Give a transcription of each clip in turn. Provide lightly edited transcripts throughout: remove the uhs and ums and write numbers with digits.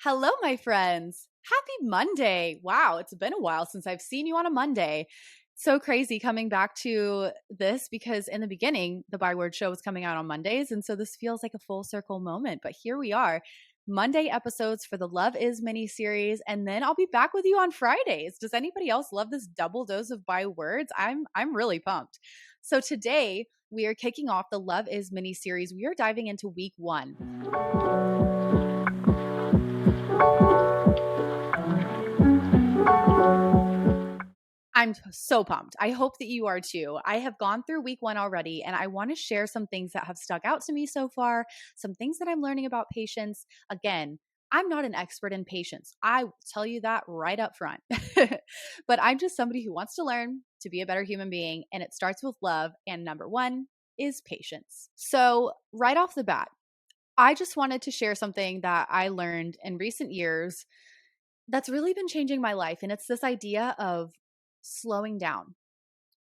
Hello, my friends. Happy Monday. Wow, it's been a while since I've seen you on a Monday. So crazy coming back to this because in the beginning, the Byword Show was coming out on Mondays. And so this feels like a full circle moment. But here we are, Monday episodes for the Love Is mini series. And then I'll be back with you on Fridays. Does anybody else love this double dose of Bywords? I'm really pumped. So today we are kicking off the Love Is mini series. We are diving into week one. I'm so pumped. I hope that you are too. I have gone through week one already, and I want to share some things that have stuck out to me so far, some things that I'm learning about patience. Again, I'm not an expert in patience. I will tell you that right up front. But I'm just somebody who wants to learn to be a better human being, and it starts with love. And number one is patience. So, right off the bat, I just wanted to share something that I learned in recent years that's really been changing my life. And it's this idea of slowing down.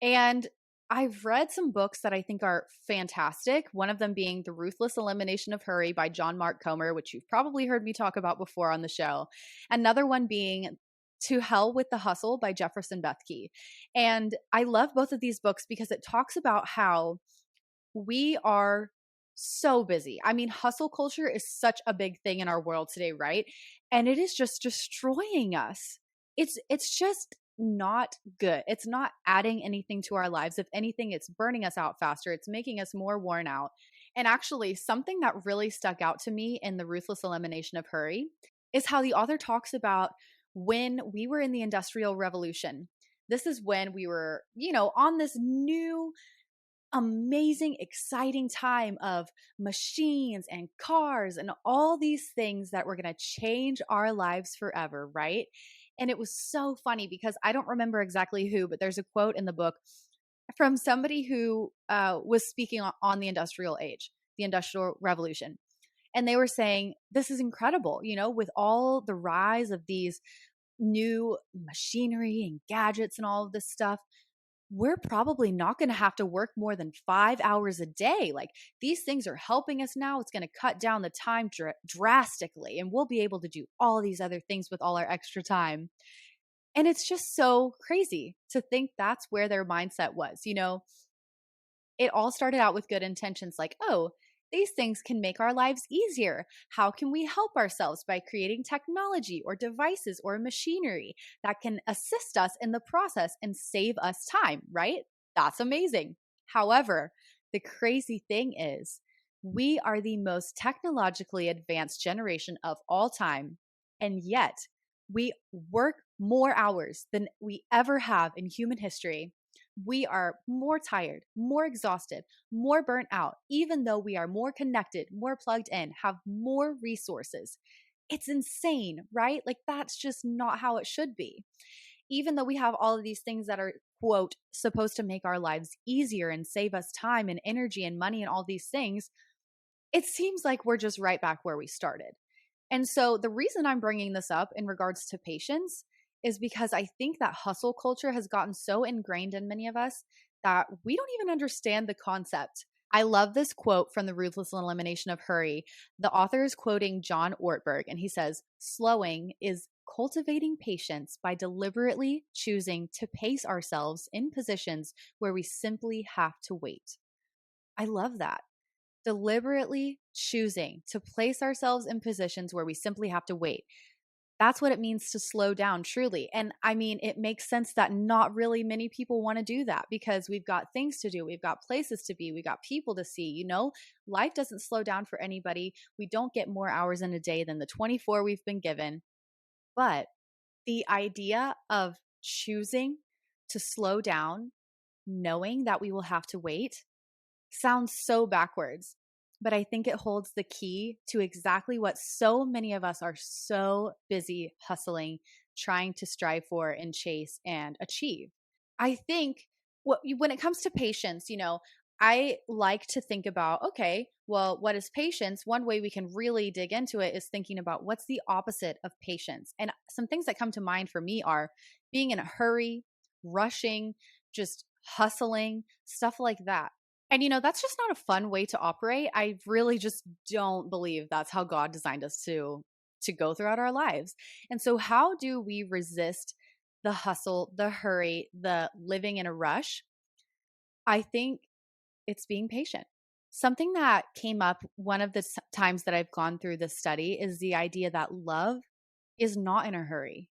And I've read some books that I think are fantastic. One of them being The Ruthless Elimination of Hurry by John Mark Comer, which you've probably heard me talk about before on the show. Another one being To Hell with the Hustle by Jefferson Bethke. And I love both of these books because it talks about how we are so busy. I mean, hustle culture is such a big thing in our world today, right? And it is just destroying us. It's just not good. It's not adding anything to our lives. If anything, it's burning us out faster. It's making us more worn out. And actually, something that really stuck out to me in The Ruthless Elimination of Hurry is how the author talks about when we were in the Industrial Revolution. This is when we were, on this new amazing, exciting time of machines and cars and all these things that were going to change our lives forever, right? And it was so funny because I don't remember exactly who, but there's a quote in the book from somebody who was speaking on the industrial age, the industrial revolution. And they were saying, this is incredible, with all the rise of these new machinery and gadgets and all of this stuff, we're probably not going to have to work more than 5 hours a day. Like these things are helping us now. It's going to cut down the time drastically, and we'll be able to do all these other things with all our extra time. And it's just so crazy to think that's where their mindset was. It all started out with good intentions like, oh, these things can make our lives easier. How can we help ourselves by creating technology or devices or machinery that can assist us in the process and save us time, right? That's amazing. However, the crazy thing is, we are the most technologically advanced generation of all time, and yet we work more hours than we ever have in human history. We are more tired, more exhausted, more burnt out, even though we are more connected, more plugged in, have more resources. It's insane, right? Like, that's just not how it should be. Even though we have all of these things that are, quote, supposed to make our lives easier and save us time and energy and money and all these things, it seems like we're just right back where we started. And so the reason I'm bringing this up in regards to patience is because I think that hustle culture has gotten so ingrained in many of us that we don't even understand the concept. I love this quote from The Ruthless Elimination of Hurry. The author is quoting John Ortberg, and he says, slowing is cultivating patience by deliberately choosing to pace ourselves in positions where we simply have to wait. I love that. Deliberately choosing to place ourselves in positions where we simply have to wait. That's what it means to slow down, truly. And I mean, it makes sense that not really many people want to do that because we've got things to do, we've got places to be, we've got people to see. Life doesn't slow down for anybody. We don't get more hours in a day than the 24 we've been given. But the idea of choosing to slow down, knowing that we will have to wait, sounds so backwards, but I think it holds the key to exactly what so many of us are so busy hustling, trying to strive for and chase and achieve. I think when it comes to patience, I like to think about, okay, well, what is patience? One way we can really dig into it is thinking about what's the opposite of patience. And some things that come to mind for me are being in a hurry, rushing, just hustling, stuff like that. And that's just not a fun way to operate. I really just don't believe that's how God designed us to to go throughout our lives. And so, how do we resist the hustle, the hurry, the living in a rush? I think it's being patient. Something that came up one of the times that I've gone through this study is the idea that love is not in a hurry.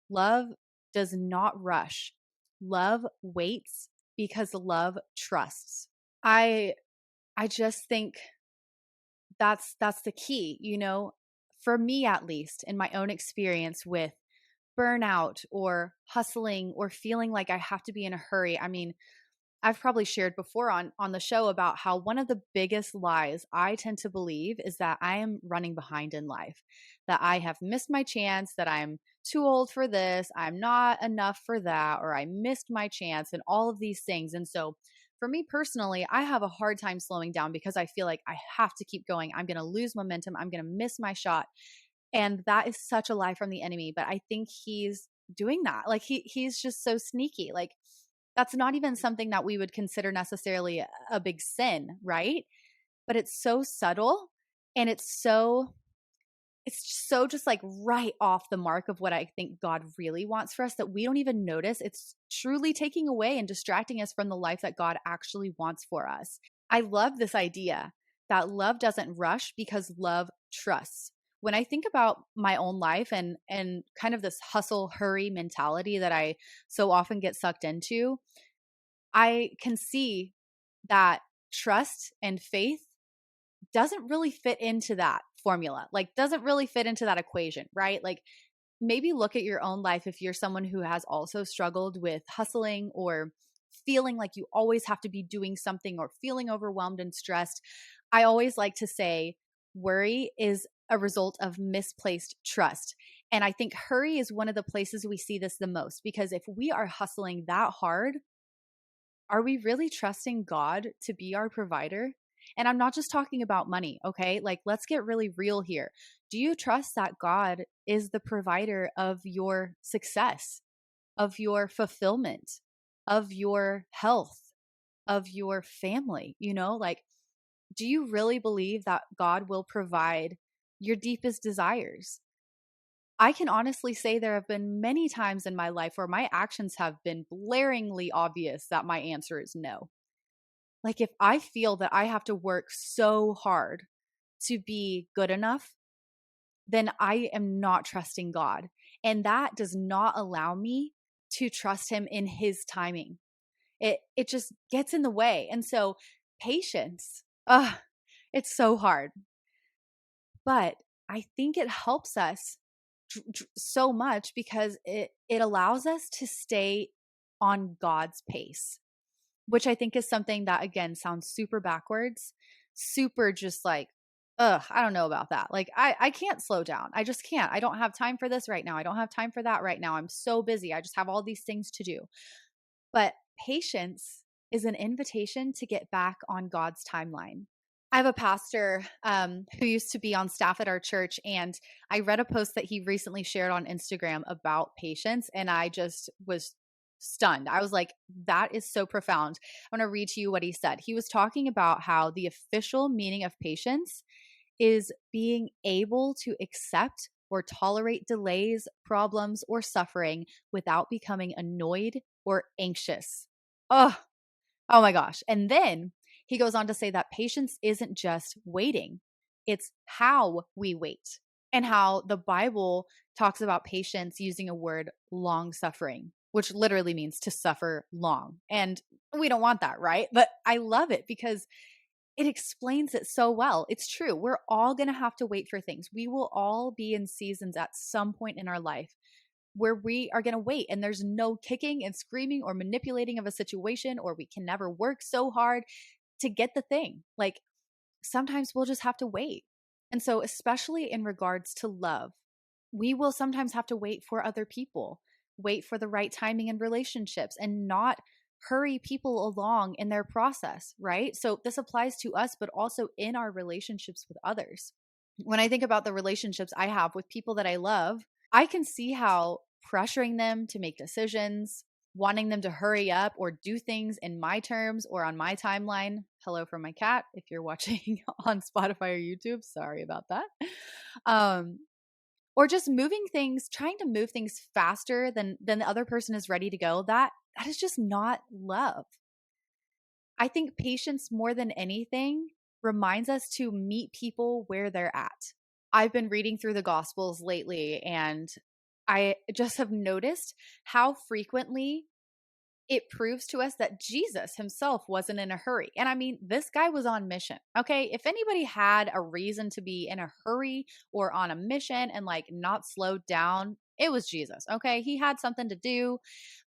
Love does not rush. Love waits because love trusts. I I just think that's the key, for me at least in my own experience with burnout or hustling or feeling like I have to be in a hurry. I mean, I've probably shared before on the show about how one of the biggest lies I tend to believe is that I am running behind in life, that I have missed my chance, that I'm too old for this, I'm not enough for that, or I missed my chance, and all of these things. And so for me personally, I have a hard time slowing down because I feel like I have to keep going. I'm going to lose momentum. I'm going to miss my shot. And that is such a lie from the enemy. But I think he's doing that. Like he's just so sneaky. Like that's not even something that we would consider necessarily a big sin, right? But it's so subtle and it's so just like right off the mark of what I think God really wants for us that we don't even notice. It's truly taking away and distracting us from the life that God actually wants for us. I love this idea that love doesn't rush because love trusts. When I think about my own life and kind of this hustle hurry mentality that I so often get sucked into, I can see that trust and faith doesn't really fit into that formula, like doesn't really fit into that equation, right? Like maybe look at your own life if you're someone who has also struggled with hustling or feeling like you always have to be doing something or feeling overwhelmed and stressed. I always like to say worry is a result of misplaced trust. And I think hurry is one of the places we see this the most because if we are hustling that hard, are we really trusting God to be our provider? And I'm not just talking about money, okay? Like, let's get really real here. Do you trust that God is the provider of your success, of your fulfillment, of your health, of your family? Like, do you really believe that God will provide your deepest desires? I can honestly say there have been many times in my life where my actions have been blaringly obvious that my answer is no. Like if I feel that I have to work so hard to be good enough, then I am not trusting God. And that does not allow me to trust him in his timing. It just gets in the way. And so patience, it's so hard. But I think it helps us so much because it allows us to stay on God's pace, which I think is something that again sounds super backwards, super just like, I don't know about that. Like I can't slow down. I just can't. I don't have time for this right now. I don't have time for that right now. I'm so busy. I just have all these things to do. But patience is an invitation to get back on God's timeline. I have a pastor who used to be on staff at our church, and I read a post that he recently shared on Instagram about patience, and I just was stunned. I was like, that is so profound. I'm going to read to you what he said. He was talking about how the official meaning of patience is being able to accept or tolerate delays, problems, or suffering without becoming annoyed or anxious. Oh, oh my gosh. And then he goes on to say that patience isn't just waiting, it's how we wait, and how the Bible talks about patience using a word long suffering, which literally means to suffer long. And we don't want that, right? But I love it because it explains it so well. It's true. We're all going to have to wait for things. We will all be in seasons at some point in our life where we are going to wait, and there's no kicking and screaming or manipulating of a situation, or we can never work so hard to get the thing. Like sometimes we'll just have to wait. And so, especially in regards to love, we will sometimes have to wait for other people, wait for the right timing in relationships, and not hurry people along in their process, right? So, this applies to us, but also in our relationships with others. When I think about the relationships I have with people that I love, I can see how pressuring them to make decisions, wanting them to hurry up or do things in my terms or on my timeline. Hello from my cat. If you're watching on Spotify or YouTube, sorry about that. Um, or just moving things, trying to move things faster than the other person is ready to go. That is just not love. I think patience more than anything reminds us to meet people where they're at. I've been reading through the Gospels lately, and I just have noticed how frequently it proves to us that Jesus himself wasn't in a hurry. And I mean, this guy was on mission. Okay. If anybody had a reason to be in a hurry or on a mission and like not slowed down, it was Jesus. Okay. He had something to do,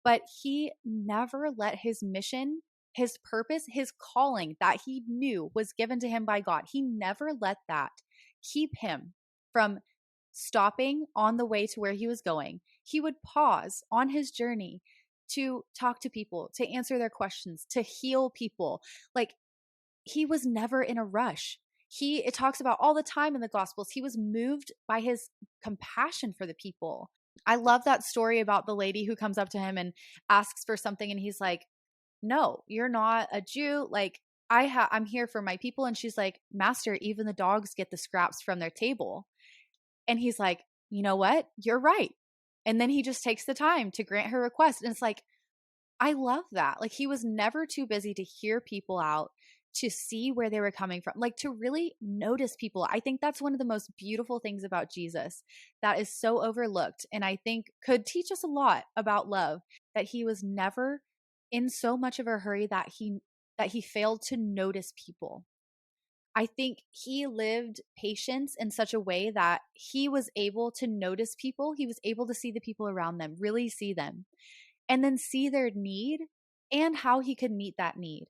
but he never let his mission, his purpose, his calling that he knew was given to him by God, he never let that keep him from stopping on the way to where he was going. He would pause on his journey to talk to people, to answer their questions, to heal people. Like, he was never in a rush. It talks about all the time in the Gospels, he was moved by his compassion for the people. I love that story about the lady who comes up to him and asks for something, and he's like, "No, you're not a Jew. Like, I'm here for my people." And she's like, "Master, even the dogs get the scraps from their table." And he's like, "You know what? You're right." And then he just takes the time to grant her request. And it's like, I love that. Like, he was never too busy to hear people out, to see where they were coming from, like to really notice people. I think that's one of the most beautiful things about Jesus that is so overlooked, and I think could teach us a lot about love, that he was never in so much of a hurry that he failed to notice people. I think he lived patience in such a way that he was able to notice people. He was able to see the people around them, really see them, and then see their need and how he could meet that need.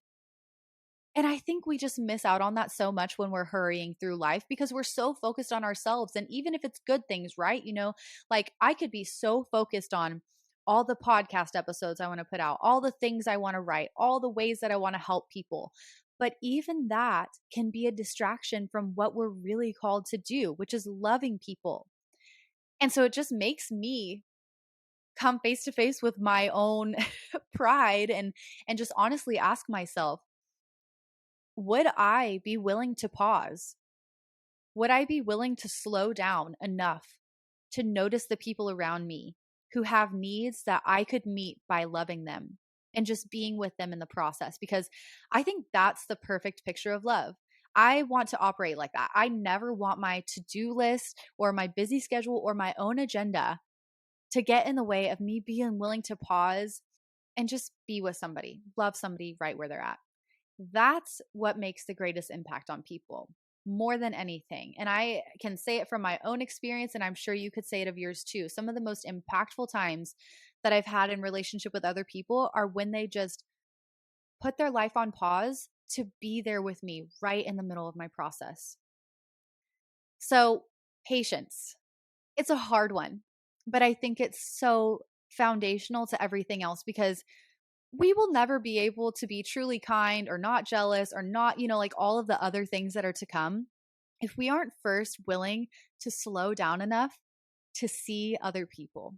And I think we just miss out on that so much when we're hurrying through life, because we're so focused on ourselves. And even if it's good things, right? Like, I could be so focused on all the podcast episodes I want to put out, all the things I want to write, all the ways that I want to help people. But even that can be a distraction from what we're really called to do, which is loving people. And so it just makes me come face to face with my own pride and just honestly ask myself, would I be willing to pause? Would I be willing to slow down enough to notice the people around me who have needs that I could meet by loving them and just being with them in the process? Because I think that's the perfect picture of love. I want to operate like that. I never want my to-do list or my busy schedule or my own agenda to get in the way of me being willing to pause and just be with somebody, love somebody right where they're at. That's what makes the greatest impact on people more than anything. And I can say it from my own experience, and I'm sure you could say it of yours too. Some of the most impactful times that I've had in relationship with other people are when they just put their life on pause to be there with me right in the middle of my process. So, patience. It's a hard one, but I think it's so foundational to everything else, because we will never be able to be truly kind or not jealous or not, like all of the other things that are to come, if we aren't first willing to slow down enough to see other people,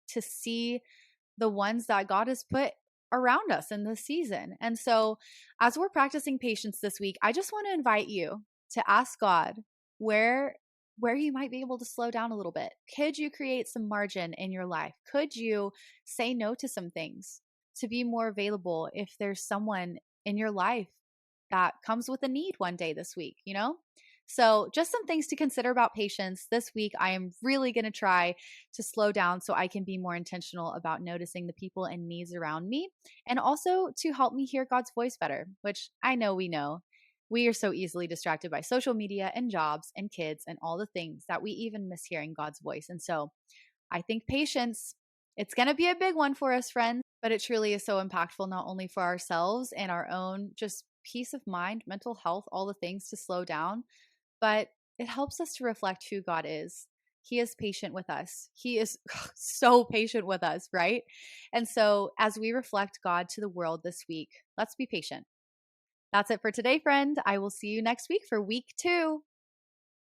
to see the ones that God has put around us in this season. And so, as we're practicing patience this week, I just want to invite you to ask God where you might be able to slow down a little bit. Could you create some margin in your life? Could you say no to some things to be more available if there's someone in your life that comes with a need one day this week, So just some things to consider about patience. This week, I am really going to try to slow down so I can be more intentional about noticing the people and needs around me, and also to help me hear God's voice better, which I know we know. We are so easily distracted by social media and jobs and kids and all the things that we even miss hearing God's voice. And so I think patience, it's going to be a big one for us, friends, but it truly is so impactful, not only for ourselves and our own just peace of mind, mental health, all the things to slow down, but it helps us to reflect who God is. He is patient with us. He is so patient with us, right? And so as we reflect God to the world this week, let's be patient. That's it for today, friend. I will see you next week for week 2.